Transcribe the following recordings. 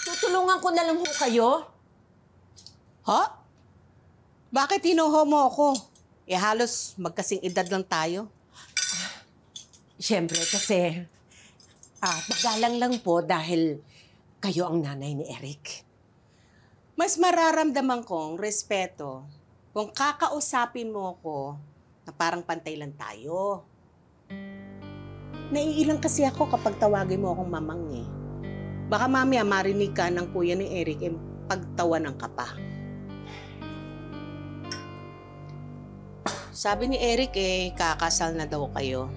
Tutulungan ko na lang ho kayo. Ha? Bakit hinuho mo ako? Halos magkasing edad lang tayo. Siyempre kasi, paggalang lang po dahil kayo ang nanay ni Eric. Mas mararamdaman kong respeto kung kakausapin mo ako na parang pantay lang tayo. Naiilang kasi ako kapag tawagin mo akong mamang eh. Baka mamaya marinig ka ng kuya ni Eric pagtawanan ka pa. Sabi ni Eric kakasal na daw kayo.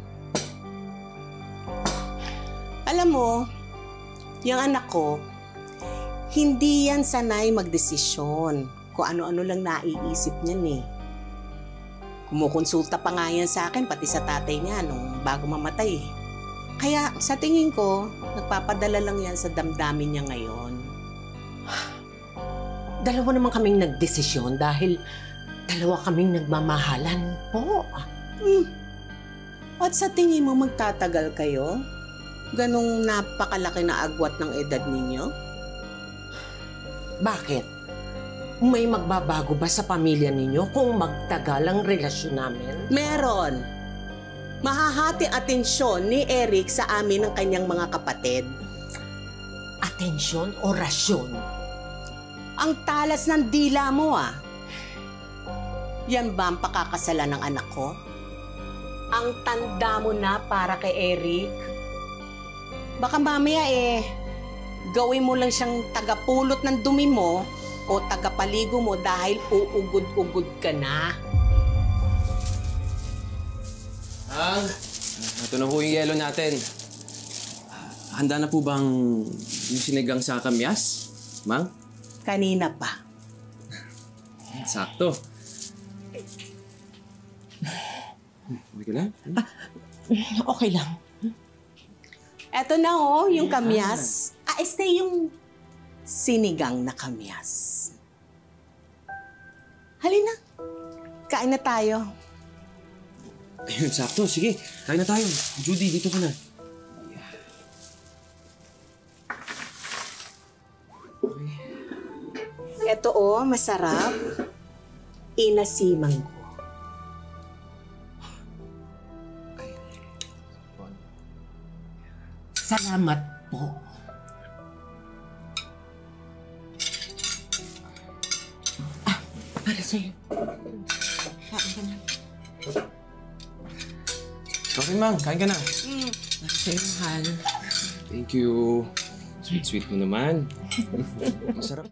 Alam mo, yung anak ko, hindi yan sanay magdesisyon kung ano-ano lang naiisip niyan eh. Kumukonsulta pa nga yan sa akin, pati sa tatay niya nung bago mamatay. Kaya sa tingin ko, nagpapadala lang yan sa damdamin niya ngayon. Dalawa naman kaming nagdesisyon dahil dalawa kaming nagmamahalan po. At sa tingin mo magtatagal kayo? Ganong napakalaki na agwat ng edad ninyo? Bakit? May magbabago ba sa pamilya ninyo kung magtagal ang relasyon namin? Meron. Mahahati atensyon ni Eric sa amin ng kanyang mga kapatid. Atensyon o rasyon? Ang talas ng dila mo Yan ba ang pakakasalan ng anak ko? Ang tanda mo na para kay Eric? Baka mamaya gawin mo lang siyang tagapulot ng dumi mo o tagapaligo mo dahil uugod-ugod ka na. Ito na po yung yelo natin. Handa na po bang yung sinigang sa kamyas, Mang? Kanina pa. Sakto. Okay ka lang? Okay lang. Eto na yung kamyas. Yung sinigang na kamyas. Halina, kain na tayo. Ayun, sakto. Sige, kain na tayo. Judy, dito ka na. Eto masarap. Inasimang ko. Salamat po. Para sa'yo. Kain ka na. Okay, Mang. Kain ka na. Para sa'yo, mahal. Thank you. Sweet-sweet mo naman. Masarap.